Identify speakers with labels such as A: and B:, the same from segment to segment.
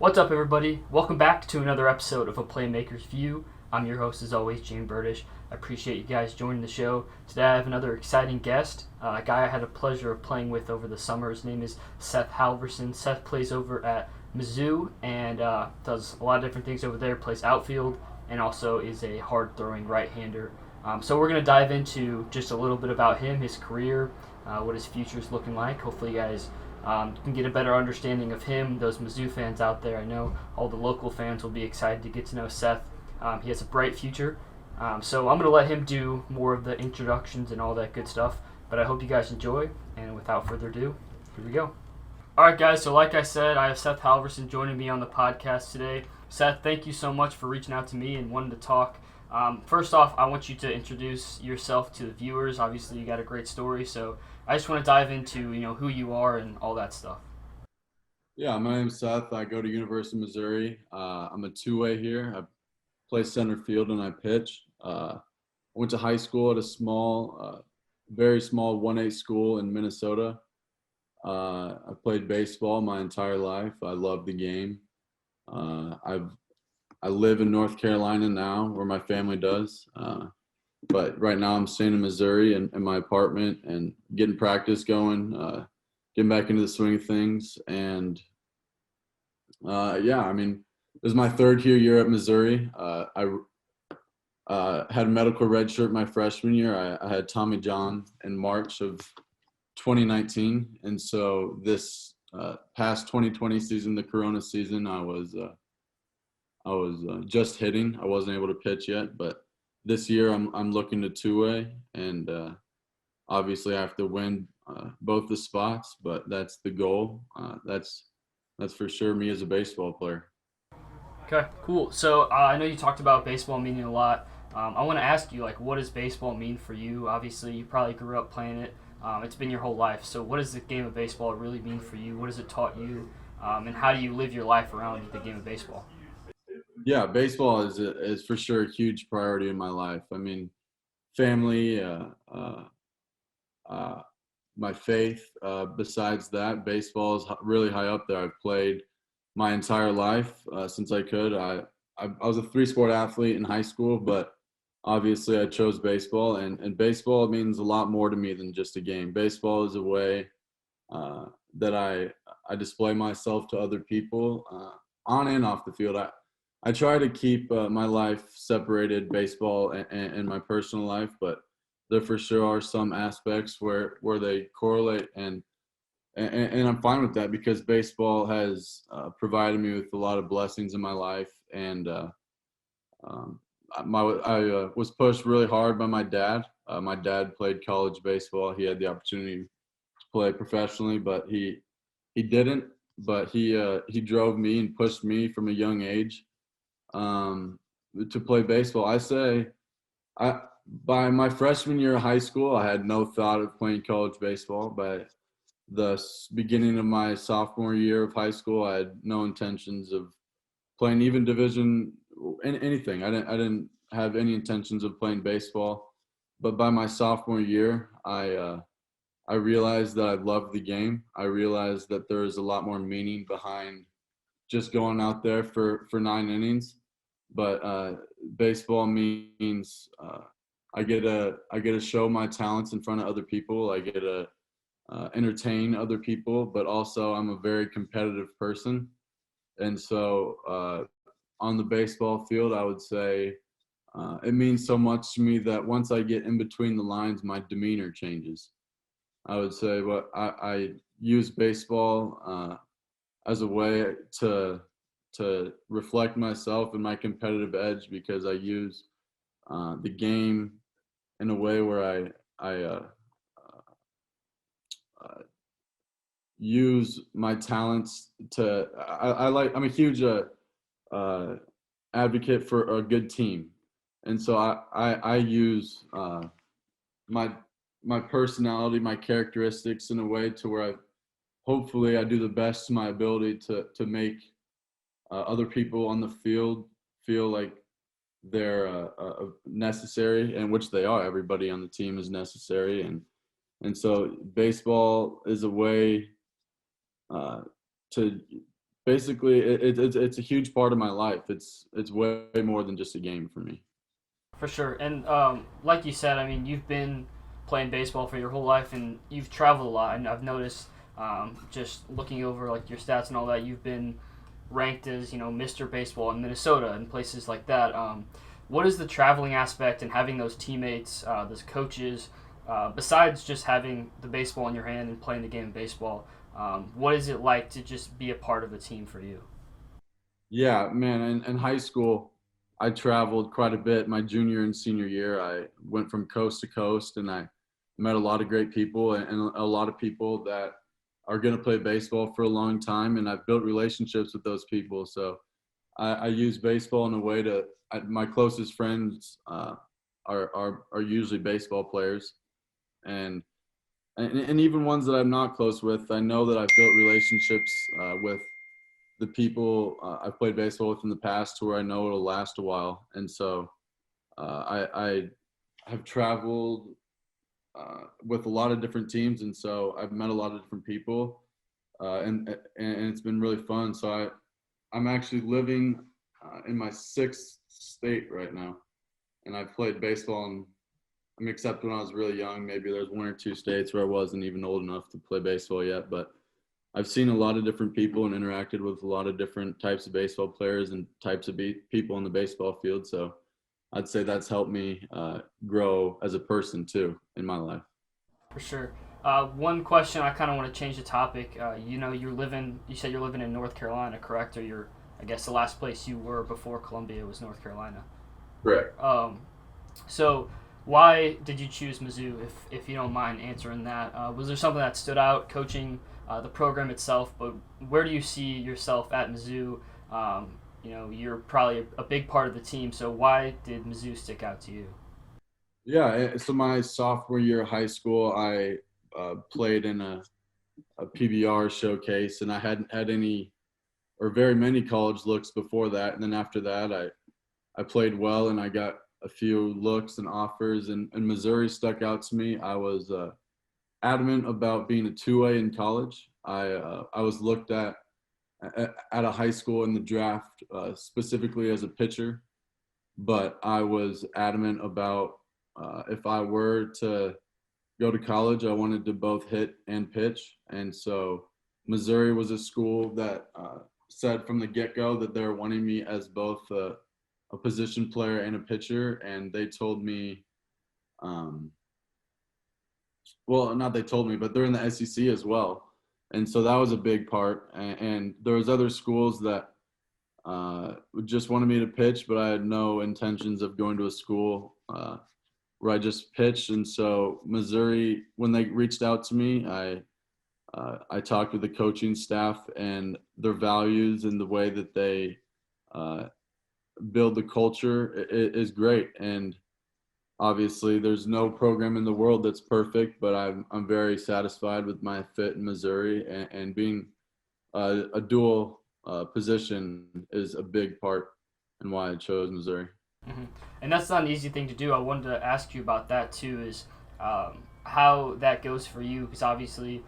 A: What's up, everybody? Welcome back to another episode of A Playmaker's View. I'm your host, as always, Jayme. I appreciate you guys joining the show. Today I have another exciting guest, a guy I had the pleasure of playing with over the summer. His name is Seth Halvorsen. Seth plays over at Mizzou and does a lot of different things over there, plays outfield, and also is a hard-throwing right-hander. So we're going to dive into just a little bit about him, his career, what his future is looking like. Hopefully you guys can get a better understanding of him. Those Mizzou fans out there, I know all the local fans will be excited to get to know Seth. He has a bright future. So I'm going to let him do more of the introductions and all that good stuff. But I hope you guys enjoy. And without further ado, here we go. All right, guys. So like I said, I have Seth Halvorsen joining me on the podcast today. Seth, thank you so much for reaching out to me and wanting to talk. First off, I want you to introduce yourself to the viewers. Obviously, you got a great story, so I just want to dive into who you are and all that stuff.
B: Yeah, my name's Seth. I go to University of Missouri. I'm a two-way here. I play center field and I pitch. I went to high school at a very small 1A school in Minnesota. I played baseball my entire life. I love the game. I live in North Carolina now, where my family does. But right now I'm staying in Missouri in my apartment and getting practice going, getting back into the swing of things. And yeah, I mean, this is my third year at Missouri. I had a medical red shirt my freshman year. I had Tommy John in March of 2019. And so this past 2020 season, the Corona season, I was just hitting. I wasn't able to pitch yet, but this year I'm looking to two-way, and obviously I have to win both the spots, but that's the goal. That's for sure me as a baseball player.
A: Okay, cool. So I know you talked about baseball meaning a lot. I want to ask you, like, what does baseball mean for you? Obviously, you probably grew up playing it. It's been your whole life. So what does the game of baseball really mean for you? What has it taught you? And how do you live your life around the game of baseball?
B: Yeah, baseball is for sure a huge priority in my life. I mean, family, uh, my faith. Besides that, baseball is really high up there. I've played my entire life since I could. I was a three-sport athlete in high school, but obviously I chose baseball, and baseball means a lot more to me than just a game. Baseball is a way uh, that I display myself to other people on and off the field. I try to keep my life separated, baseball and my personal life, but there for sure are some aspects where they correlate, and I'm fine with that because baseball has provided me with a lot of blessings in my life, and um, I was pushed really hard by my dad. My dad played college baseball. He had the opportunity to play professionally, but he didn't. But he drove me and pushed me from a young age um, to play baseball. I by my freshman year of high school, I had no thought of playing college baseball. By the beginning of my sophomore year of high school, I had no intentions of playing even division anything. I didn't have any intentions of playing baseball. But by my sophomore year, I realized that I loved the game. I realized that there is a lot more meaning behind just going out there for 9 innings. But baseball means I get to show my talents in front of other people. I get to entertain other people, but also I'm a very competitive person, and so on the baseball field, I would say it means so much to me that once I get in between the lines, my demeanor changes. I would say, but I use baseball as a way to reflect myself and my competitive edge because I use the game in a way where I uh, use my talents to. I'm a huge uh, advocate for a good team, and so I use my my personality, my characteristics in a way to where hopefully I do the best to my ability to make other people on the field feel like they're necessary, and which they are. Everybody on the team is necessary, and so baseball is a way uh, to basically it's a huge part of my life. It's way more than just a game for me.
A: For sure. And like you said, I mean, you've been playing baseball for your whole life, and you've traveled a lot. And I've noticed, just looking over like your stats and all that, you've been ranked as Mr. Baseball in Minnesota and places like that. What is the traveling aspect and having those teammates, those coaches, besides just having the baseball in your hand and playing the game of baseball? What is it like to just be a part of a team for you?
B: Yeah, man. In high school, I traveled quite a bit. My junior and senior year, I went from coast to coast, and I met a lot of great people and a lot of people that are going to play baseball for a long time. And I've built relationships with those people. So I use baseball in a way my closest friends are usually baseball players, and, and even ones that I'm not close with. I know that I've built relationships with the people I've played baseball with in the past, to where I know it'll last a while. And so I have traveled with a lot of different teams, and so I've met a lot of different people, and it's been really fun. So I'm actually living in my sixth state right now, and I've played baseball except when I was really young. Maybe there's one or two states where I wasn't even old enough to play baseball yet, but I've seen a lot of different people and interacted with a lot of different types of baseball players and types of people in the baseball field. So I'd say that's helped me grow as a person too in my life.
A: For sure. One question, I kind of want to change the topic. You said you're living in North Carolina, correct? Or I guess the last place you were before Columbia was North Carolina.
B: Correct.
A: So why did you choose Mizzou, if you don't mind answering that? Was there something that stood out, coaching, the program itself, but where do you see yourself at Mizzou? You're probably a big part of the team, so why did Mizzou stick out to you?
B: Yeah. So my sophomore year of high school, I played in a PBR showcase, and I hadn't had any or very many college looks before that. And then after that, I played well, and I got a few looks and offers, and Missouri stuck out to me. I was adamant about being a two-way in college. I was looked at a high school in the draft specifically as a pitcher, but I was adamant about if I were to go to college, I wanted to both hit and pitch. And so Missouri was a school that said from the get-go that they're wanting me as both a position player and a pitcher. And they told me, well, not they told me, but they're in the SEC as well. And so that was a big part. And there was other schools that just wanted me to pitch, but I had no intentions of going to a school where I just pitched. And so Missouri, when they reached out to me, I talked with the coaching staff, and their values and the way that they uh, build the culture is great. And obviously, there's no program in the world that's perfect, but I'm very satisfied with my fit in Missouri, and being a dual position is a big part in why I chose Missouri.
A: Hmm. And that's not an easy thing to do. I wanted to ask you about that too. Is how that goes for you? Because obviously,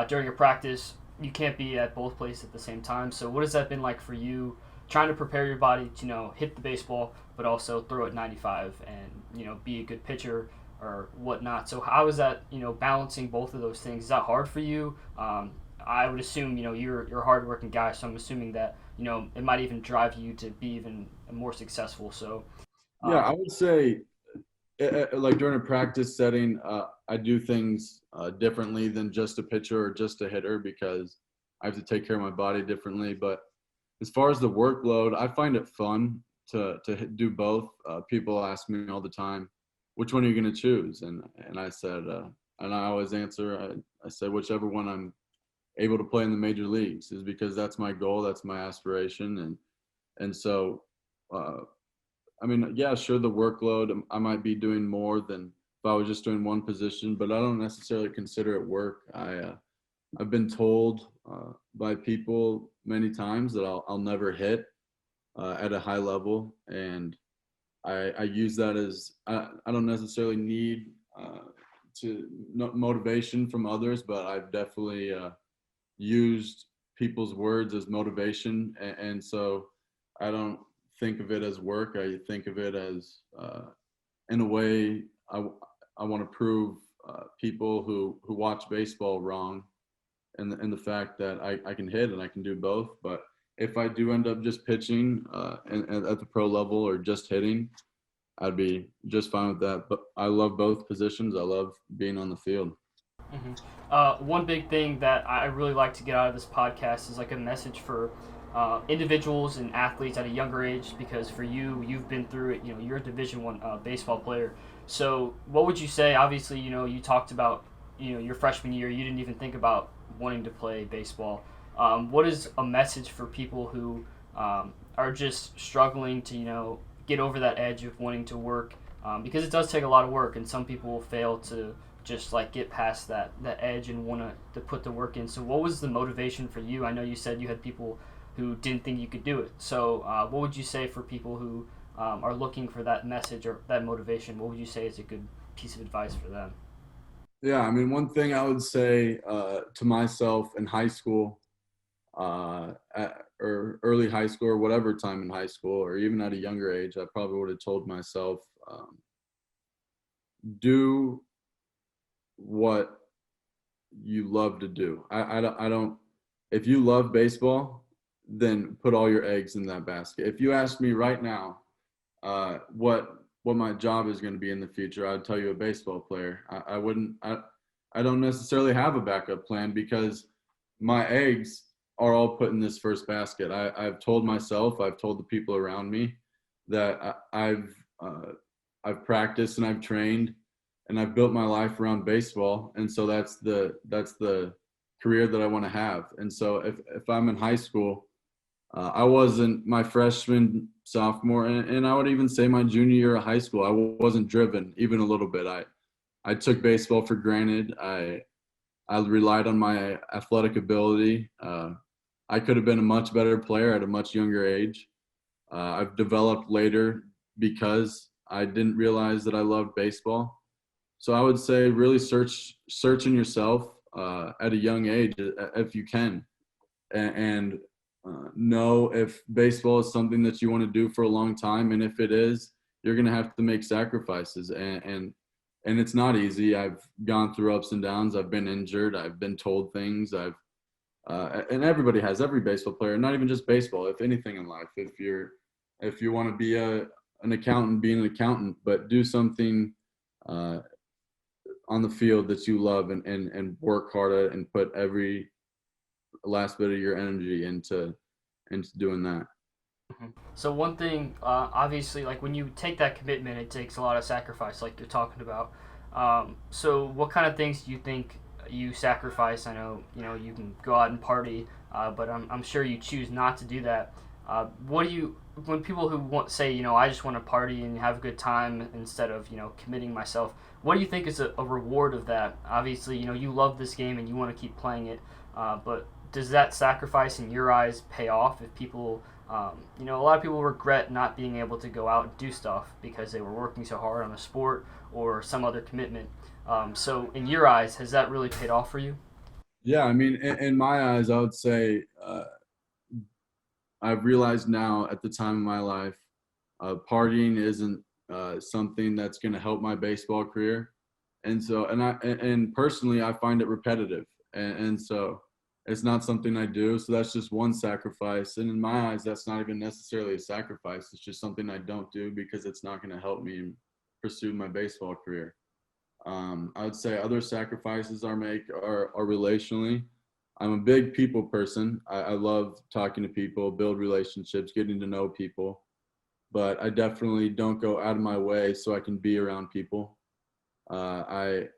A: during a practice, you can't be at both places at the same time. So, what has that been like for you? Trying to prepare your body to hit the baseball, but also throw it 95 and be a good pitcher or whatnot. So, how is that balancing both of those things? Is that hard for you? I would assume you're a hardworking guy, so I'm assuming that it might even drive you to be even more successful. So,
B: Yeah, I
A: um,
B: would say like during a practice setting, I do things differently than just a pitcher or just a hitter, because I have to take care of my body differently. But as far as the workload, I find it fun to do both. People ask me all the time, which one are you going to choose? And I said, and I always answer, I said whichever one I'm able to play in the major leagues, is because that's my goal, that's my aspiration, and so. I mean, yeah, sure, the workload, I might be doing more than if I was just doing one position, but I don't necessarily consider it work. I've been told by people many times that I'll never hit at a high level, and I use that as I don't necessarily need motivation from others, but I've definitely used people's words as motivation, and so I don't think of it as work. I think of it as, in a way, I want to prove people who watch baseball wrong, and the fact that I can hit and I can do both. But if I do end up just pitching and at the pro level or just hitting, I'd be just fine with that. But I love both positions. I love being on the field.
A: One big thing that I really like to get out of this podcast is like a message for individuals and athletes at a younger age. Because for you, you've been through it. You know, you're a Division One baseball player. So, what would you say? Obviously, you know, you talked about your freshman year. You didn't even think about wanting to play baseball. What is a message for people who are just struggling to get over that edge of wanting to work? Because it does take a lot of work, and some people will fail to just like get past that edge and want to put the work in. So what was the motivation for you? I know you said you had people who didn't think you could do it. So what would you say for people who are looking for that message or that motivation? What would you say is a good piece of advice for them?
B: Yeah, I mean, one thing I would say to myself in high school, or early high school, or whatever time in high school, or even at a younger age, I probably would have told myself, do what you love to do. I don't, if you love baseball, then put all your eggs in that basket. If you ask me right now, what my job is going to be in the future, I'd tell you a baseball player. I don't necessarily have a backup plan because my eggs are all put in this first basket. I've told myself, I've told the people around me that I've practiced and I've trained and I've built my life around baseball, and so that's the career that I want to have. And so if I'm in high school, I wasn't my freshman, sophomore, and I would even say my junior year of high school, I wasn't driven even a little bit. I took baseball for granted. I relied on my athletic ability. I could have been a much better player at a much younger age. I've developed later because I didn't realize that I loved baseball. So I would say really search in yourself at a young age if you can, and know if baseball is something that you want to do for a long time, and if it is, you're going to have to make sacrifices, and it's not easy. I've gone through ups and downs. I've been injured. I've been told things. And everybody has, every baseball player, not even just baseball, if anything in life. If you want to be an accountant, be an accountant, but do something on the field that you love, and work hard at it and put every last bit of your energy into doing that.
A: So one thing, obviously, like when you take that commitment, it takes a lot of sacrifice, like you're talking about. So what kind of things do you think you sacrifice? I know you can go out and party, but I'm sure you choose not to do that. What do you when people who say I just want to party and have a good time instead of committing myself? What do you think is a reward of that? Obviously, you love this game and you want to keep playing it, but does that sacrifice in your eyes pay off if people a lot of people regret not being able to go out and do stuff because they were working so hard on a sport or some other commitment. So in your eyes, has that really paid off for you?
B: Yeah, I mean, in my eyes, I would say I've realized now at the time of my life, partying isn't something that's going to help my baseball career, and so and personally, I find it repetitive, and so it's not something I do. So that's just one sacrifice, and in my eyes, that's not even necessarily a sacrifice. It's just something I don't do because it's not going to help me pursue my baseball career. I would say other sacrifices I make are relationally. I'm a big people person. I love talking to people, build relationships, getting to know people, but I definitely don't go out of my way so I can be around people. I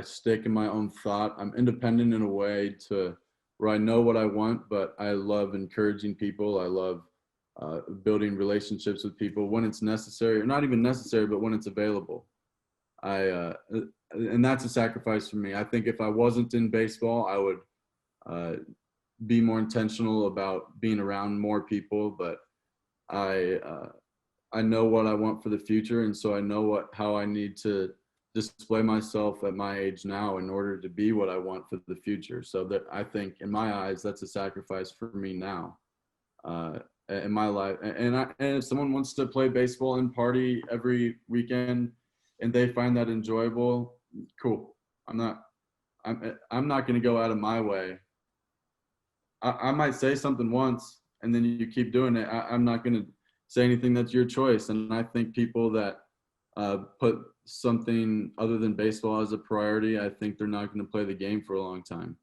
B: stick in my own thought. I'm independent in a way to where I know what I want, but I love encouraging people. I love building relationships with people when it's necessary, or not even necessary, but when it's available. And that's a sacrifice for me. I think if I wasn't in baseball, I would uh, be more intentional about being around more people. But I uh, I know what I want for the future, and so I know how I need to display myself at my age now in order to be what I want for the future. So that I think, in my eyes, that's a sacrifice for me now, in my life. And if someone wants to play baseball and party every weekend and they find that enjoyable, cool. I'm not going to go out of my way. I might say something once and then you keep doing it. I'm not going to say anything. That's your choice. And I think people that put something other than baseball as a priority, I think they're not going to play the game for a long time.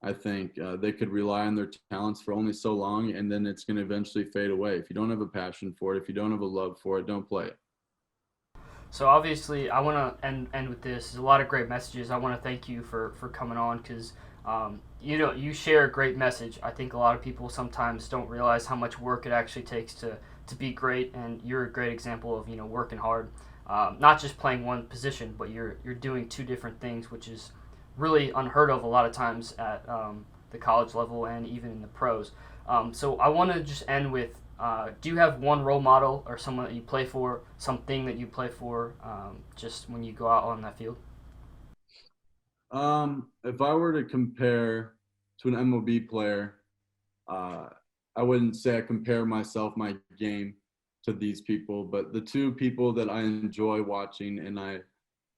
B: I think they could rely on their talents for only so long, and then it's going to eventually fade away. If you don't have a passion for it, if you don't have a love for it, don't play it.
A: So obviously, I want to end with this. There's a lot of great messages. I want to thank you for coming on because you share a great message. I think a lot of people sometimes don't realize how much work it actually takes to be great, and you're a great example of working hard, not just playing one position, but you're doing two different things, which is really unheard of a lot of times at the college level and even in the pros. So I want to just end with, do you have one role model or someone that you play for, something that you play for, just when you go out on that field?
B: If I were to compare to an MLB player, uh, I wouldn't say I compare my game to these people, but the two people that I enjoy watching and I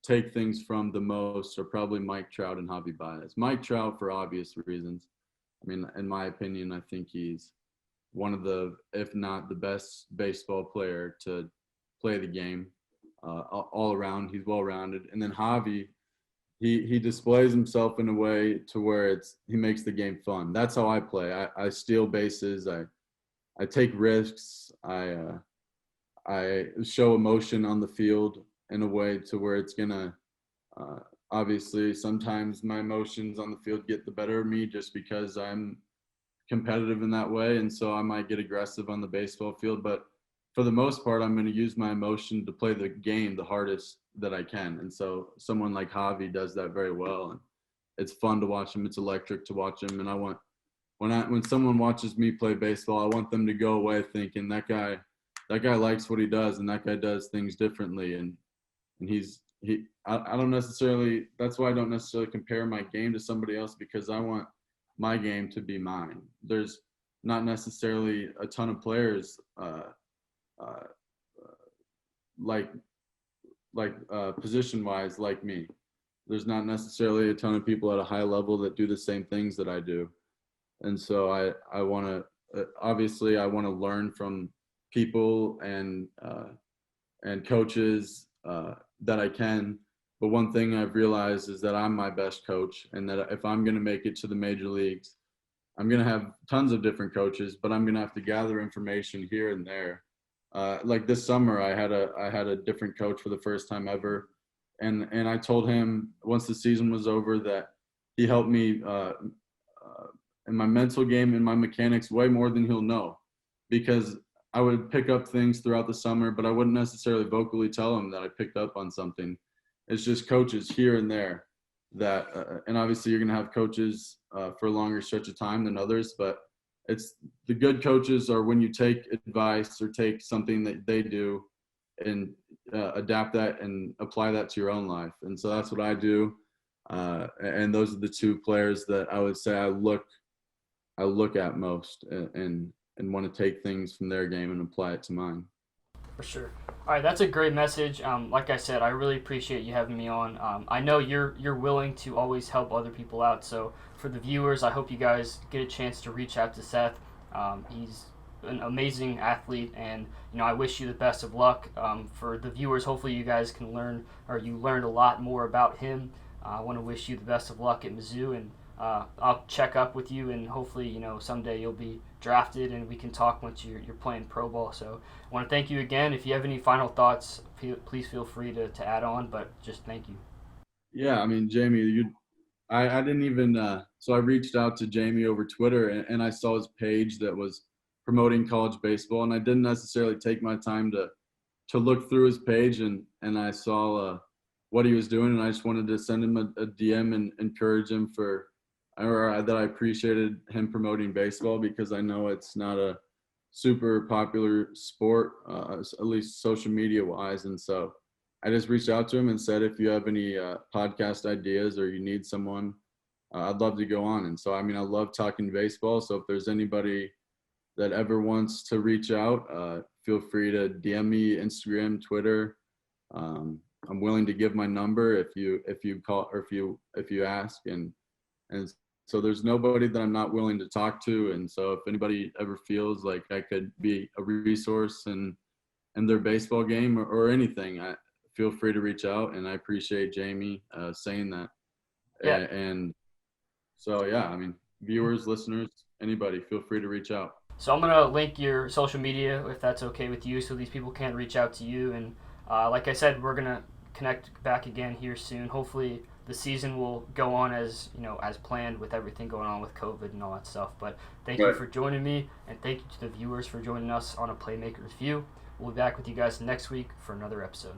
B: take things from the most are probably Mike Trout and Javi Baez. Mike Trout for obvious reasons. I mean, in my opinion, I think he's one of the, if not the best baseball player to play the game all around. He's well rounded. And then Javi, he displays himself in a way to where he makes the game fun. That's how I play. I steal bases. I take risks. I show emotion on the field in a way to where it's gonna uh, obviously sometimes my emotions on the field get the better of me just because I'm competitive in that way, and so I might get aggressive on the baseball field. But for the most part, I'm going to use my emotion to play the game the hardest that I can. And so someone like Javi does that very well, and it's fun to watch him. It's electric to watch him, and I want when someone watches me play baseball, I want them to go away thinking that guy likes what he does, and that guy does things differently, and I don't necessarily, that's why I don't necessarily compare my game to somebody else, because I want my game to be mine. There's not necessarily a ton of players uh, like position wise like me. There's not necessarily a ton of people at a high level that do the same things that I do, and so I want to obviously I want to learn from people and coaches that I can. But one thing I've realized is that I'm my best coach, and that if I'm going to make it to the major leagues, I'm going to have tons of different coaches, but I'm going to have to gather information here and there. Like this summer, I had a different coach for the first time ever, and I told him once the season was over that he helped me in my mental game and my mechanics way more than he'll know, because I would pick up things throughout the summer, but I wouldn't necessarily vocally tell him that I picked up on something. It's just coaches here and there that, and obviously you're going to have coaches for a longer stretch of time than others, but it's the good coaches are when you take advice or take something that they do and adapt that and apply that to your own life. And so that's what I do. And those are the two players that I would say I look at most and want to take things from their game and apply it to mine.
A: For sure. All right, that's a great message. Like I said, I really appreciate you having me on. I know you're willing to always help other people out. So for the viewers, I hope you guys get a chance to reach out to Seth. He's an amazing athlete, and I wish you the best of luck. For the viewers, hopefully you guys can learn, or you learned a lot more about him. I want to wish you the best of luck at Mizzou, and I'll check up with you, and hopefully someday you'll be drafted and we can talk once you're playing pro ball. So I want to thank you again. If you have any final thoughts, please feel free to add on, but just thank you.
B: Yeah, I mean, Jayme, I didn't even, so I reached out to Jayme over Twitter, and I saw his page that was promoting college baseball, and I didn't necessarily take my time to look through his page, and I saw what he was doing, and I just wanted to send him a DM and encourage him or that I appreciated him promoting baseball, because I know it's not a super popular sport, at least social media wise. And so I just reached out to him and said, if you have any podcast ideas or you need someone, I'd love to go on. And so, I mean, I love talking baseball. So if there's anybody that ever wants to reach out, feel free to DM me, Instagram, Twitter. I'm willing to give my number if you call or if you ask. And so there's nobody that I'm not willing to talk to. And so if anybody ever feels like I could be a resource in their baseball game or anything, feel free to reach out. And I appreciate Jayme saying that.
A: Yeah.
B: And so, yeah, I mean, viewers, listeners, anybody, feel free to reach out.
A: So I'm going to link your social media if that's okay with you so these people can reach out to you. And like I said, we're going to connect back again here soon. Hopefully the season will go on as planned with everything going on with COVID and all that stuff. But thank you for joining me, and thank you to the viewers for joining us on a Playmaker's View. We'll be back with you guys next week for another episode.